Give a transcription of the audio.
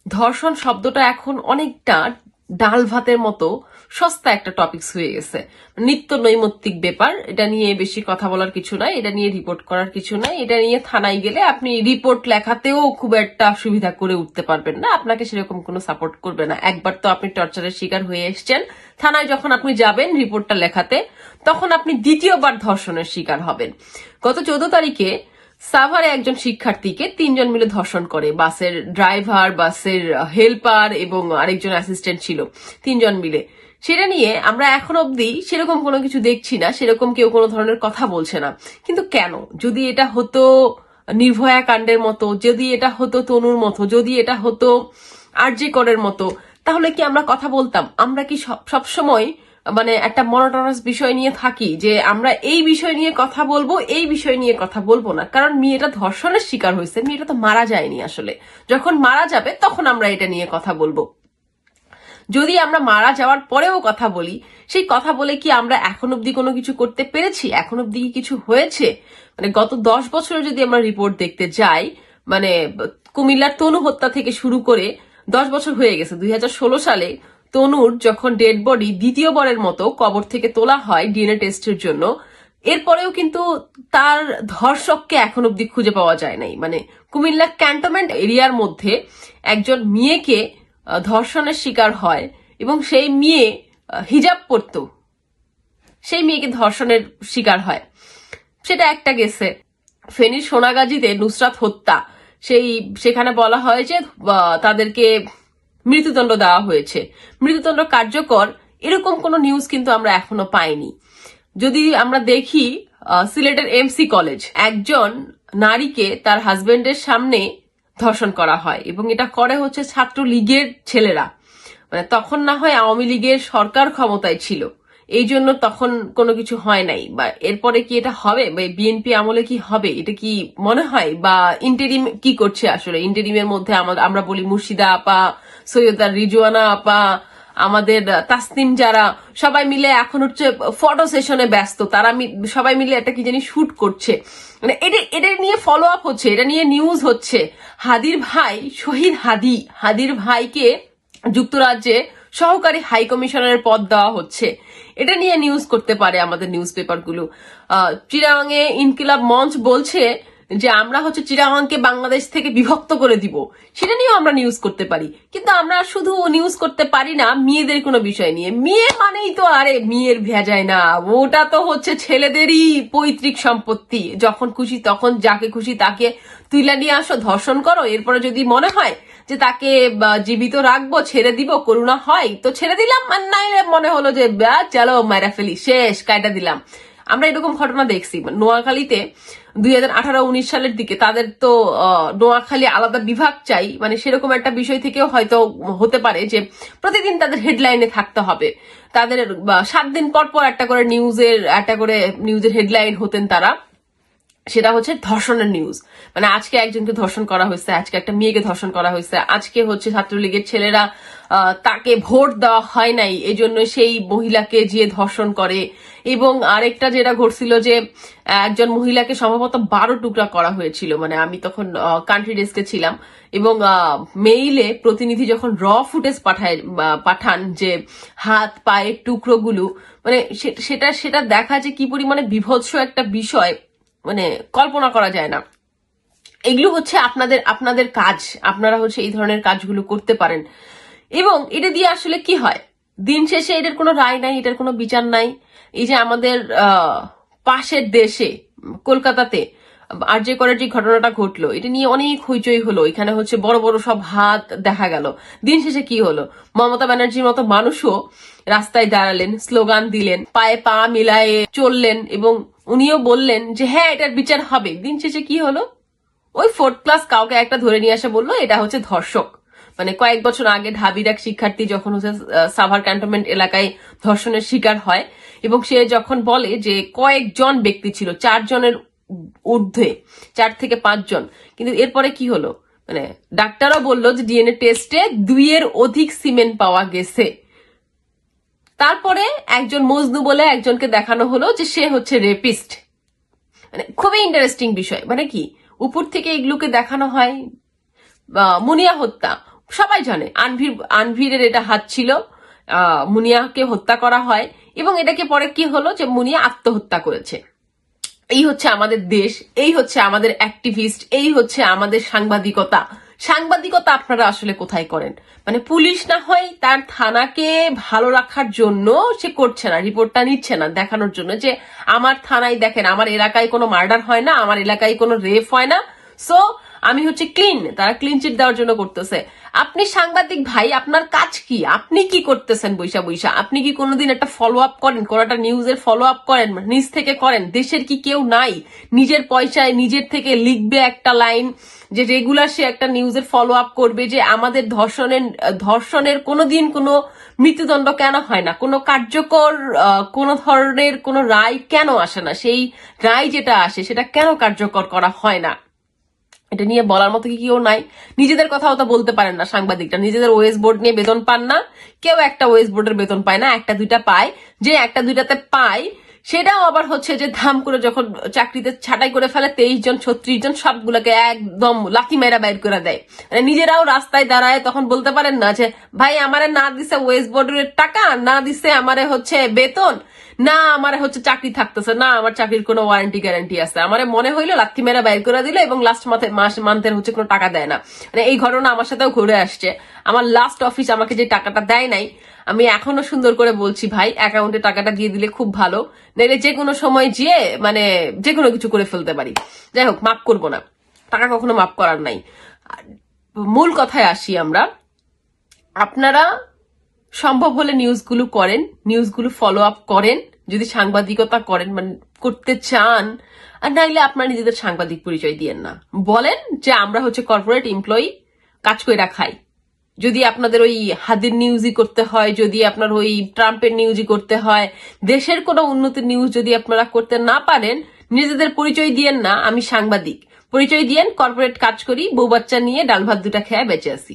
ধর্ষণ শব্দটা এখন অনেকটা ডাল ভাতের মতো সস্তা একটা টপিকস হয়ে গেছে, নিত্য নৈমিত্তিক ব্যাপার। এটা নিয়ে বেশি কথা বলার কিছু নাই, এটা নিয়ে রিপোর্ট করার কিছু নাই, এটা নিয়ে থানায় গেলে আপনি রিপোর্ট লেখাতেও খুব একটা সুবিধা করে উঠতে পারবেন না, আপনাকে সেরকম কোনো সাপোর্ট করবে না। একবার তো আপনি টর্চারের শিকার হয়ে এসছেন, থানায় যখন আপনি যাবেন রিপোর্টটা লেখাতে, তখন আপনি দ্বিতীয়বার ধর্ষণের শিকার হবেন। গত 14 তারিখে সাভারে একজন শিক্ষার্থীকে 3 জন মিলে ধর্ষণ করে, বাসের ড্রাইভার, বাসের হেল্পার এবং আরেকজন অ্যাসিস্ট্যান্ট ছিল, 3 জন মিলে। সেটা নিয়ে আমরা এখন অব্দি সেরকম কোনো কিছু দেখছি না, সেরকম কেউ কোনো ধরনের কথা বলছে না। কিন্তু কেন? যদি এটা হতো নির্ভয়া কাণ্ডের মতো, যদি এটা হতো তনুর মতো, যদি এটা হতো আরজি করের মতো, তাহলে কি আমরা কথা বলতাম? আমরা কি সবসময় মানে একটা মনোটনাস বিষয় নিয়ে থাকি যে আমরা এই বিষয় নিয়ে কথা বলবো, এই বিষয় নিয়ে কথা বলবো না? কারণ মেয়েটা ধর্ষণের শিকার হয়েছে, মেয়েটা তো মারা যায়নি আসলে। যখন মারা যাবে তখন আমরা এটা নিয়ে কথা বলবো। যদি আমরা মারা যাওয়ার পরেও কথা বলি, সেই কথা বলে কি আমরা এখন অব্দি কোনো কিছু করতে পেরেছি? এখন অব্দি কি কিছু হয়েছে? মানে গত 10 বছরে যদি আমরা রিপোর্ট দেখতে যাই, মানে কুমিল্লার তনু হত্যা থেকে শুরু করে 10 বছর হয়ে গেছে। 2016 সালে তনুর যখন ডেড বডি দ্বিতীয়বারের মতো কবর থেকে তোলা হয় ডিএনএ টেস্টের জন্য, এরপরেও কিন্তু তার ধর্ষককে এখন অব্দি খুঁজে পাওয়া যায় নাই। মানে কুমিল্লা ক্যান্টনমেন্ট এরিয়ার মধ্যে একজন মেয়েকে ধর্ষণের শিকার হয় এবং সেই মেয়ে হিজাব পরতো, সেই মেয়েকে ধর্ষণের শিকার হয়, সেটা একটা গেছে। ফেনীর সোনাগাজীতে নুসরাত হত্যা, সেখানে বলা হয় যে তাদেরকে মৃত্যুদণ্ড দেওয়া হয়েছে, মৃত্যুদণ্ড কার্যকর, এরকম কোনো নিউজ কিন্তু আমরা এখনো পাইনি। যদি আমরা দেখি সিলেটের এমসি কলেজ, একজন নারীকে তার হাজবেন্ডের সামনে ধর্ষণ করা হয় এবং এটা করে হচ্ছে ছাত্রলীগের ছেলেরা। মানে তখন না হয় আওয়ামী লীগের সরকার ক্ষমতায় ছিল, এই জন্য তখন কোনো কিছু হয় নাই, বা এরপরে কি এটা হবে, বা বিএনপি আমলে কি হবে, এটা কি মনে হয়? বা ইন্টেরিম কি করছে আসলে? ইন্টেরিমের মধ্যে আমরা বলি মুর্শিদা আপা, সৈয়দা রিজওয়ানা আপা, আমাদের তাসনিম, যারা সবাই মিলে এখন হচ্ছে ফটো সেশনে ব্যস্ত, তারা সবাই মিলে একটা কি জানি শুট করছে। মানে এটা নিয়ে ফলো আপ হচ্ছে, এটা নিয়ে নিউজ হচ্ছে। হাদির ভাই শহীদ হাদির ভাইকে যুক্তরাজ্যে সহকারী হাই কমিশনারের পদ দেওয়া হচ্ছে, এটা নিয়ে নিউজ করতে পারে আমাদের নিউজ পেপারগুলো। চিটাগাঙে ইনকিলাব মঞ্চ বলছে যে আমরা হচ্ছে চিটাগাংকে বাংলাদেশ থেকে বিভক্ত করে দিব, সেটা নিয়েও আমরা নিউজ করতে পারি। কিন্তু আমরা শুধু নিউজ করতে পারি না মেয়েদের কোনো বিষয় নিয়ে। মেয়ে মানেই তো আরে মেয়ের ভেজায় না, ওটা তো হচ্ছে ছেলেদেরই পৈতৃক সম্পত্তি। যখন খুশি তখন যাকে খুশি তাকে তুইলা নিয়ে আসো, ধর্ষণ করো, এরপরে যদি মনে হয় যে তাকে জীবিত রাখবো, ছেড়ে দিব, করুণা হয় তো ছেড়ে দিলাম, আর নাইলে মনে হলো যে চলো মাইরা ফেলি, শেষ, কাইটা দিলাম। আমরা এরকম ঘটনা দেখছি নোয়াখালীতে 2018-19 সালের দিকে। তাদের তো নোয়াখালী আলাদা বিভাগ চাই, মানে সেরকম একটা বিষয় থেকেও হয়তো হতে পারে যে প্রতিদিন তাদের হেডলাইনে থাকতে হবে, তাদের 7 দিন পর পর একটা করে নিউজের হেডলাইন হতেন তারা, সেটা হচ্ছে ধর্ষণের নিউজ। মানে আজকে একজনকে ধর্ষণ করা হয়েছে, আজকে একটা মেয়েকে ধর্ষণ করা হয়েছে, আজকে হচ্ছে ছাত্রলীগের ছেলেরা তাকে ভোট দেওয়া হয় নাই এজন্য সেই মহিলাকে যে ধর্ষণ করে। এবং আরেকটা যেটা ঘটছিল যে একজন মহিলাকে সম্ভবত 12 টুকরা করা হয়েছিল। মানে আমি তখন কান্ট্রি ডেস্কে ছিলাম এবং মেইলে প্রতিনিধি যখন ফুটেজ পাঠান যে হাত পায়ের টুকরোগুলো, মানে সেটা দেখা যে কি পরিমাণে বিভৎস একটা বিষয়, মানে কল্পনা করা যায় না। এগুলো হচ্ছে আপনাদের কাজ, আপনারা হচ্ছে এই ধরনের কাজগুলো করতে পারেন। এবং এটা দিয়ে আসলে কি হয়, দিন শেষে এটার কোনো রায় নাই, এটার কোনো বিচার নাই। এই যে আমাদের পাশের দেশে কলকাতাতে আরজে করার যে ঘটনাটা ঘটলো, এটা নিয়ে অনেক হইচই হলো, এখানে হচ্ছে বড় বড় সব হাত দেখা গেল। দিন শেষে কি হলো, মমতা ব্যানার্জির মতো মানুষও রাস্তায় দাঁড়ালেন, স্লোগান দিলেন, পায়ে পা মিলায়ে চললেন এবং উনিও বললেন যে হ্যাঁ এটার বিচার হবে। দিন শেষে কি হলো, ওই 4th ক্লাস কাউকে একটা ধরে নিয়ে আসে, বললো এটা হচ্ছে ধর্ষক। মানে কয়েক বছর আগে ঢাবির এক শিক্ষার্থী যখন হচ্ছে সাভার ক্যান্টনমেন্ট এলাকায় ধর্ষণের শিকার হয় এবং সে যখন বলে যে কয়েকজন ব্যক্তি ছিল, 4 জনের ঊর্ধ্বে, 4 থেকে 5 জন, কিন্তু এরপরে কি হলো, মানে ডাক্তারও বললো যে ডিএনএ টেস্টে 2 এর অধিক সিমেন্ট পাওয়া গেছে। তারপরে একজন মজনু বলে একজনকে দেখানো হলো যে সে হচ্ছে রেপিস্ট। মানে খুবই ইন্টারেস্টিং বিষয়। মানে কি উপর থেকে এগুলোকে দেখানো হয়। মুনিয়া হত্যা, সবাই জানে আনভিরের এটা হাত ছিল, মুনিয়াকে হত্যা করা হয় এবং এটাকে পরে কি হলো যে মুনিয়া আত্মহত্যা করেছে। এই হচ্ছে আমাদের দেশ, এই হচ্ছে আমাদের অ্যাক্টিভিস্ট, এই হচ্ছে আমাদের সাংবাদিকতা। সাংবাদিকতা আপনারা আসলে কোথায় করেন? মানে পুলিশ না হয় তার থানাকে ভালো রাখার জন্য সে করছে না, রিপোর্টটা নিচ্ছে না, দেখানোর জন্য যে আমার থানায় দেখেন আমার এলাকায় কোনো মার্ডার হয় না, আমার এলাকায় কোনো রেপ হয় না, সো আমি হচ্ছে ক্লিন। তারা ক্লিন চিট দেওয়ার জন্য করতেছে। আপনি সাংবাদিক ভাই, আপনার কাজ কি? আপনি কি করতেছেন বৈশা বৈশা? আপনি কি কোনোদিন একটা ফলো আপ করেন? কোন একটা নিউজের ফলো আপ করেন? নিজ থেকে করেন? দেশের কি কেউ নাই নিজের পয়সায় নিজের থেকে লিখবে একটা লাইন যে রেগুলার সে একটা নিউজের ফলো আপ করবে যে আমাদের ধর্ষণের কোনোদিন কোনো মৃত্যুদণ্ড কেন হয় না, কোনো কার্যকর কোন ধরনের কোনো রায় কেন আসে না, সেই রায় যেটা আসে সেটা কেন কার্যকর করা হয় না, এটা নিয়ে বলার মতো কি কেউ নাই? নিজেদের কথাও তো বলতে পারেন না সাংবাদিকটা। নিজেদের ওয়েস বোর্ড নিয়ে বেতন পান না, কেউ একটা ওয়েস বোর্ডের বেতন পায় না, একটা দুইটা পায়, যে একটা দুইটাতে পায় সেটাও আবার হচ্ছে যে ধাম করে যখন চাকরিতে ছাঁটাই করে ফেলে 23 জন 36 জন সবগুলোকে একদম লাথি মেরা বাইর করে দেয়। মানে নিজেরাও রাস্তায় দাঁড়ায় তখন বলতে পারেন না যে ভাই আমারে না দিছে ওয়েস বোর্ডের টাকা, না দিছে আমারে হচ্ছে বেতন, না আমার হচ্ছে চাকরি থাকতেছে, না আমার চাকরির কোনো ওয়ারেন্টি গ্যারান্টি আছে, আমার মনে হইলো লাথি মেরা বাইর করে দিল এবং লাস্ট মান্থের হচ্ছে কোনো টাকা দেয় না। মানে এই ঘটনা আমার সাথেও ঘুরে আসছে। আমার লাস্ট অফিস আমাকে যে টাকাটা দেয় নাই, আমি এখনো সুন্দর করে বলছি ভাই অ্যাকাউন্টে টাকাটা দিয়ে দিলে খুব ভালো, নাইলে যে কোনো সময় যেয়ে মানে যে কোনো কিছু করে ফেলতে পারি। যাই হোক, মাফ করবো না, টাকা কখনো মাফ করার নাই। মূল কথায় আসি আমরা। আপনারা সম্ভব হলে নিউজগুলো করেন, নিউজগুলো ফলো আপ করেন যদি সাংবাদিকতা করেন, মানে করতে চান। আর নাইলে আপনারা নিজেদের সাংবাদিক পরিচয় দিয়েন না, বলেন যে আমরা হচ্ছে কর্পোরেট এমপ্লয়ি, কাজ কইরা খাই। যদি আপনাদের ওই হাদির নিউজই করতে হয়, যদি আপনার ওই ট্রাম্পের নিউজই করতে হয়, দেশের কোনো উন্নতির নিউজ যদি আপনারা করতে না পারেন, নিজেদের পরিচয় দিয়েন না আমি সাংবাদিক, পরিচয় দিয়েন কর্পোরেট কাজ করি, বউ বাচ্চা নিয়ে ডাল ভাত দুটা খেয়ে বেঁচে আছি।